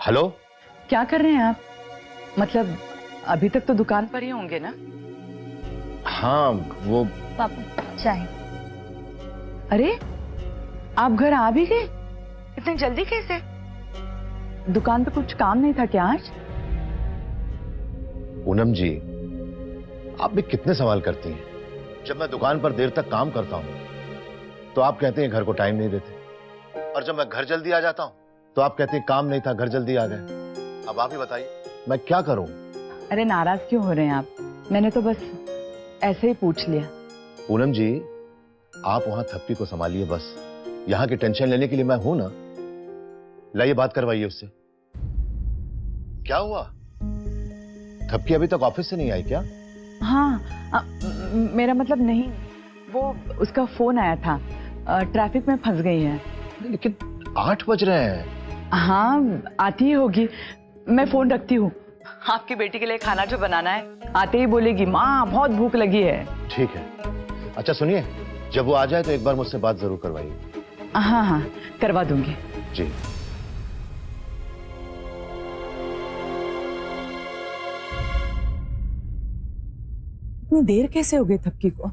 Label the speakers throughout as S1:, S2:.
S1: Hello.
S2: क्या कर रहे हैं आप? मतलब अभी तक तो दुकान पर ही होंगे ना?
S1: हाँ वो
S3: पापा चाय।
S2: अरे आप घर आ भी गए? इतनी जल्दी कैसे? दुकान पे कुछ काम नहीं था क्या आज?
S1: पूनम जी, आप भी कितने सवाल करती हैं। जब मैं दुकान पर देर तक काम करता हूं तो आप कहते हैं घर को टाइम नहीं देते, और जब मैं घर जल्दी आ जाता हूं तो आप कहते हैं काम नहीं था, घर जल्दी आ गए। अब आप ही बताइए मैं क्या करूं?
S2: अरे नाराज क्यों हो रहे हैं आप? मैंने तो बस ऐसे ही पूछ लिया।
S1: पूनम जी, आप वहां थप्पी को संभालिए बस। यहां की टेंशन लेने के लिए मैं हूं ना। लाइए बात करवाइए उससे। क्या हुआ? थप्पी अभी तक ऑफिस से नहीं आई क्या?
S2: हाँ मेरा मतलब नहीं, वो उसका फोन आया था, ट्रैफिक में फंस गई है।
S1: लेकिन 8 बज रहे हैं।
S2: हाँ आती ही होगी, मैं फोन रखती हूँ। आपकी बेटी के लिए खाना जो बनाना है आते ही बोलेगी माँ बहुत भूख लगी है।
S1: ठीक है। अच्छा सुनिए, जब वो आ जाए तो एक बार मुझसे बात जरूर करवाइए।
S2: हाँ हाँ करवा दूंगी।
S1: जी।
S4: इतनी देर कैसे हो गई थप्पी को,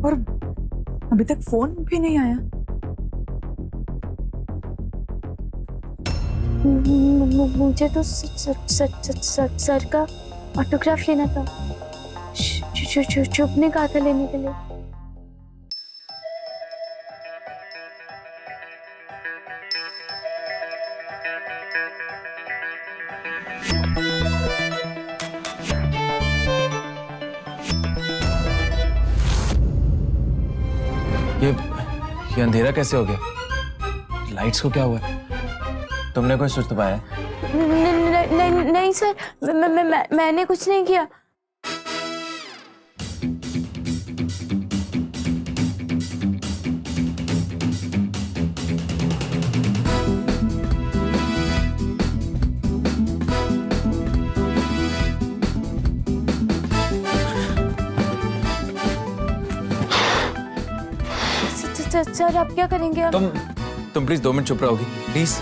S4: और अभी तक फोन भी नहीं आया।
S3: मुझे तो सर का ऑटोग्राफ लेना था। चुप ने कहा था लेने के लिए।
S5: ये अंधेरा कैसे हो गया? लाइट्स को क्या हुआ? तुमने कोई सुस्त पाया?
S3: नहीं सर, मैंने कुछ नहीं किया। सर आप क्या करेंगे अब?
S5: तुम प्लीज 2 मिनट चुप रहोगी प्लीज।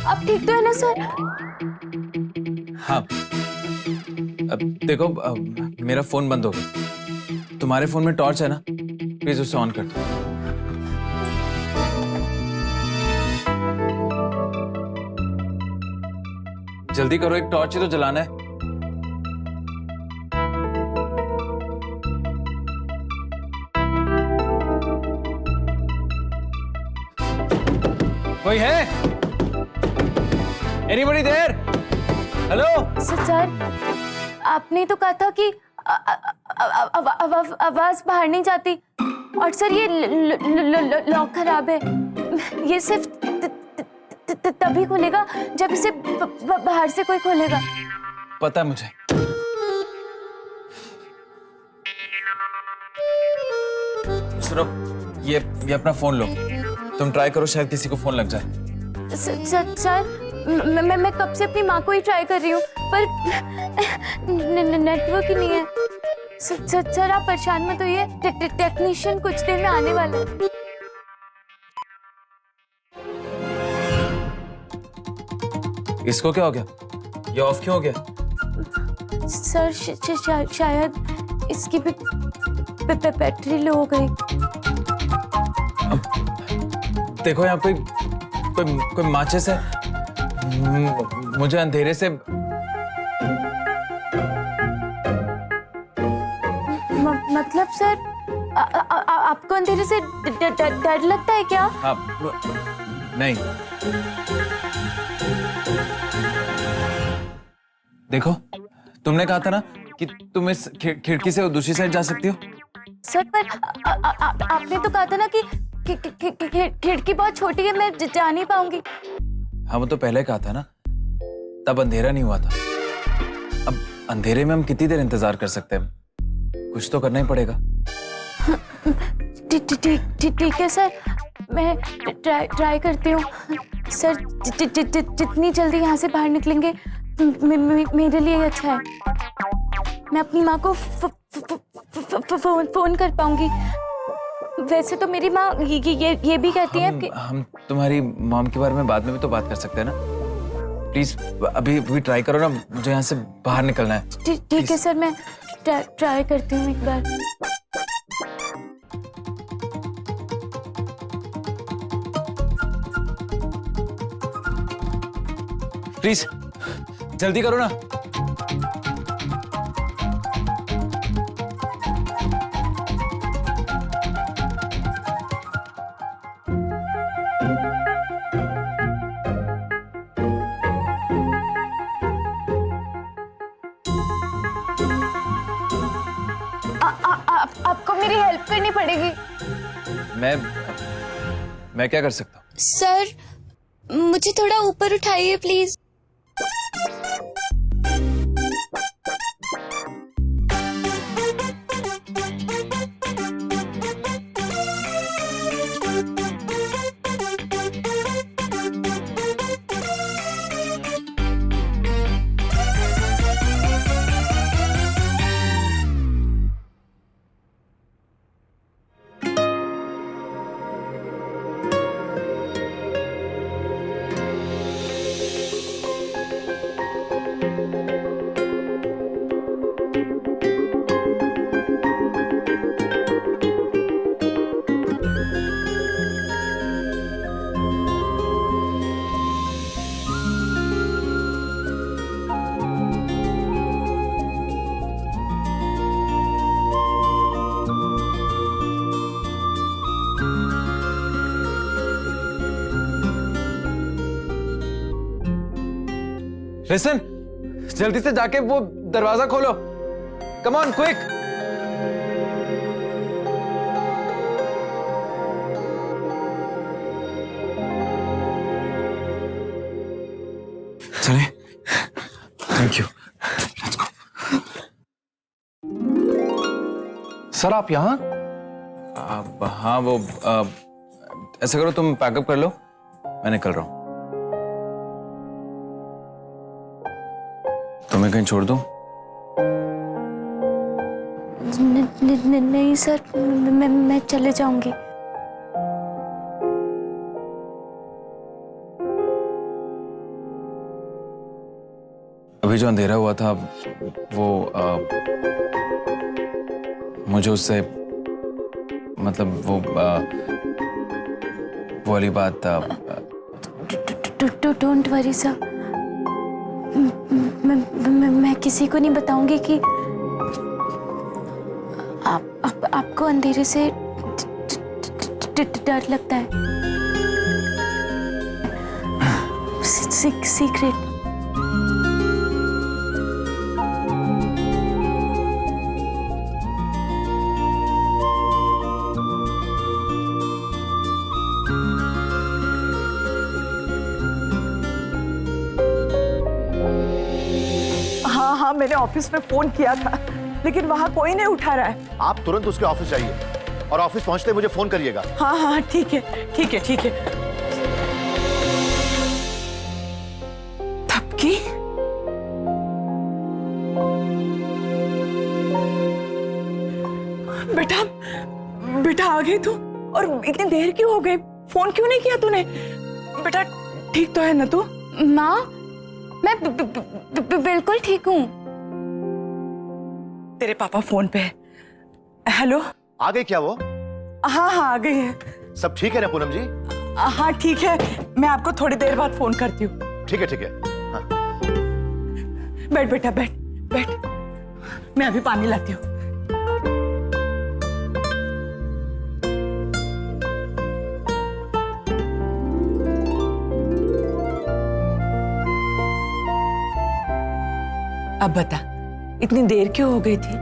S3: आप ठीक तो है ना सर?
S5: हाँ अब देखो, मेरा फोन बंद हो गया। तुम्हारे फोन में टॉर्च है ना, प्लीज उसे ऑन कर दो। जल्दी करो, एक टॉर्च ही तो जलाना है। कोई है? Anybody there? हेलो
S3: सर आपने तो कहा था कि आवाज बाहर नहीं जाती, और सर ये लॉक खराब है। ये सिर्फ तभी खुलेगा जब इसे बाहर से कोई खोलेगा।
S5: पता है मुझे। सुनो, ये अपना फोन लो, तुम ट्राई करो, शायद किसी को फोन लग जाए।
S3: सर मैं कब से अपनी माँ को ही ट्राई कर रही हूँ, पर नेटवर्क ही नहीं है। सर आप परेशान मत होइए, टेक्नीशियन कुछ देर में आने वाला है।
S5: इसको क्या हो गया? ये ऑफ क्यों हो गया?
S3: सर शायद इसकी बैटरी लो हो गई।
S5: देखो यहाँ कोई माचिस है। मुझे अंधेरे से
S3: मतलब सर आपको अंधेरे से डर लगता है क्या?
S5: हाँ, नहीं। देखो, तुमने कहा था ना कि तुम इस खिड़की से दूसरी साइड जा सकती हो।
S3: सर पर आपने तो कहा था ना कि खिड़की बहुत छोटी है, मैं जा नहीं पाऊंगी।
S5: हाँ वो तो पहले कहा था ना, तब अंधेरा नहीं हुआ था। अब अंधेरे में हम कितनी देर इंतजार कर सकते हैं? कुछ तो करना ही पड़ेगा।
S3: ठीक है सर, मैं ट्राई करती हूँ। सर जितनी जल्दी यहाँ से बाहर निकलेंगे मेरे लिए अच्छा है। मैं अपनी माँ को फोन कर पाऊंगी। वैसे तो मेरी माँ ये भी कहती है कि
S5: हम तुम्हारी मॉम के बारे में बाद में भी तो बात कर सकते हैं ना। प्लीज अभी ट्राई करो ना, मुझे यहाँ से बाहर निकलना है।
S3: ठीक है सर, मैं ट्राई करती हूँ एक बार।
S5: प्लीज जल्दी करो ना।
S3: आपको मेरी हेल्प करनी पड़ेगी।
S5: मैं क्या कर सकता हूँ?
S3: सर मुझे थोड़ा ऊपर उठाइए प्लीज।
S5: लिसन, जल्दी से जाके वो दरवाजा खोलो। Come on quick. चले, thank you. Let's go.
S6: Sir आप यहाँ?
S5: हाँ वो ऐसा करो, तुम पैकअप कर लो, मैं निकल रहा हूँ। तुम्हें कहीं छोड़ दूं?
S3: नहीं सर, मैं चले जाऊंगी।
S5: अभी जो अंधेरा हुआ था वो मुझे उससे मतलब वो वाली बात।
S3: डोंट वरी सर, मैं किसी को नहीं बताऊंगी कि आपको अंधेरे से डर लगता है। सीक्रेट।
S4: हाँ, मैंने ऑफिस में फोन किया था, लेकिन वहाँ कोई नहीं उठा रहा है।
S1: आप तुरंत उसके ऑफिस जाइए और ऑफिस पहुंचते मुझे फोन करिएगा।
S4: हाँ, ठीक है। थपकी, बेटा आ गई तू? और इतनी देर क्यों हो गई? फोन क्यों नहीं किया तूने? बेटा ठीक तो है ना तू?
S3: माँ, मैं बिल्कुल ठीक हूँ।
S4: तेरे पापा फोन पे है। हेलो,
S1: आ गई क्या वो?
S4: हाँ आ गई है।
S1: सब ठीक है ना पूनम जी?
S4: हाँ ठीक है, मैं आपको थोड़ी देर बाद फोन करती हूँ।
S1: ठीक है। हाँ।
S4: बैठ बेटा, बैठ। मैं अभी पानी लाती हूँ। अब बता, इतनी देर क्यों हो गई थी?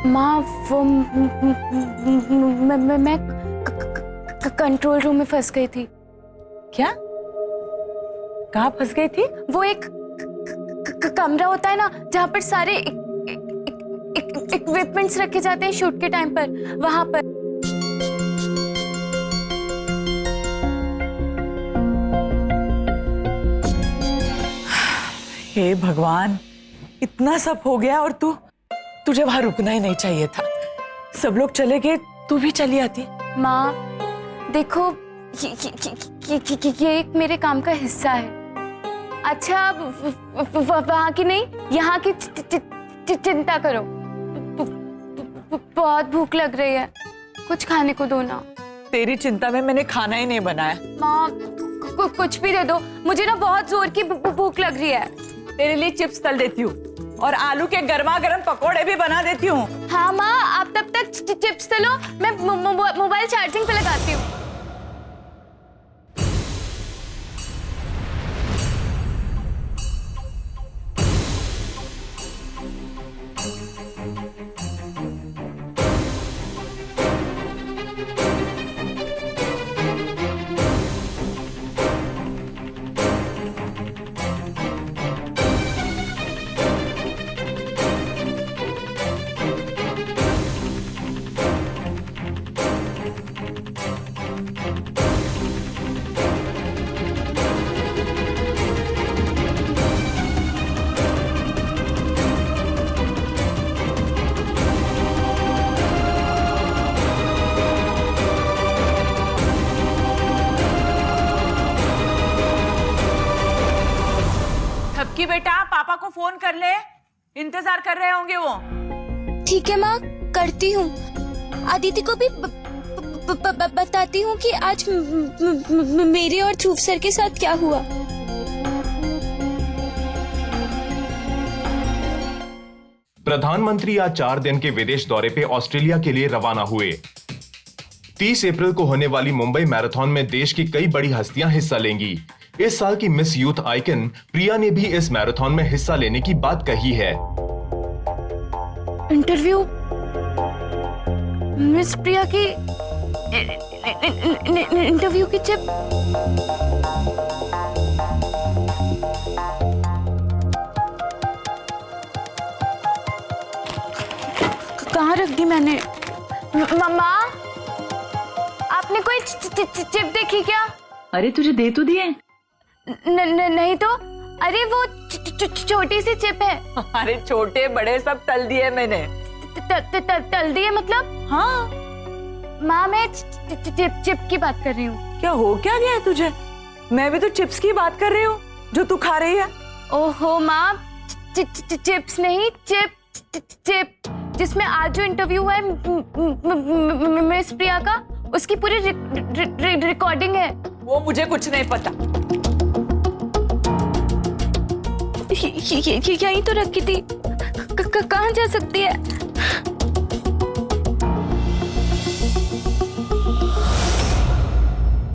S3: माँ वो मैं कंट्रोल रूम में फंस गई थी।
S4: क्या? कहाँ फंस गई थी?
S3: वो एक कमरा होता है ना जहाँ पर सारे इक्विपमेंट्स रखे जाते हैं शूट के टाइम पर, वहां पर।
S4: हे भगवान, इतना सब हो गया और तुझे वहां रुकना ही नहीं चाहिए था। सब लोग चले गए, तू भी चली आती।
S3: माँ देखो, ये एक मेरे काम का हिस्सा है। अच्छा वहाँ की नहीं, यहाँ की चिंता करो। बहुत भूख लग रही है, कुछ खाने को दो ना।
S4: तेरी चिंता में मैंने खाना ही नहीं बनाया।
S3: माँ कुछ भी दे दो, मुझे ना बहुत जोर की भूख लग रही है।
S4: तेरे लिए चिप्स तल देती हूँ और आलू के गर्मा गर्म पकोड़े भी बना देती हूँ।
S3: हाँ माँ, आप तब तक चिप्स तलो, मैं मोबाइल चार्जिंग पे लगाती हूँ।
S4: थपकी बेटा, पापा को फोन कर ले, इंतजार कर रहे होंगे वो।
S7: ठीक है माँ, करती हूँ। आदित्य को भी बताती हूँ कि आज मेरे और ध्रुव सर के साथ क्या हुआ।
S8: प्रधानमंत्री आज 4 दिन के विदेश दौरे पे ऑस्ट्रेलिया के लिए रवाना हुए। 30 अप्रैल को होने वाली मुंबई मैराथन में देश की कई बड़ी हस्तियां हिस्सा लेंगी। इस साल की मिस यूथ आइकन प्रिया ने भी इस मैराथन में हिस्सा लेने की बात कही है।
S3: इंटरव्यू मिस प्रिया की इंटरव्यू की चिप। कहाँ रख दी मैंने? मम्मा, आपने कोई चिप देखी क्या?
S2: अरे तुझे दे तो दिए।
S3: नहीं तो। अरे वो छोटी सी चिप है।
S4: अरे छोटे बड़े सब तल दिए मैंने।
S3: तल दिए मतलब?
S4: हाँ
S3: माँ, मैं चिप की बात कर रही हूँ।
S4: क्या हो क्या गया है तुझे? मैं भी तो चिप्स की बात कर रही हूँ जो तू खा रही है।
S3: ओहो माँ, चिप्स नहीं, चिप जिसमें आज जो इंटरव्यू है मिस प्रिया का, उसकी पूरी रिकॉर्डिंग है।
S4: वो मुझे कुछ नहीं पता।
S3: यहीं तो रखी थी, कहाँ जा सकती है?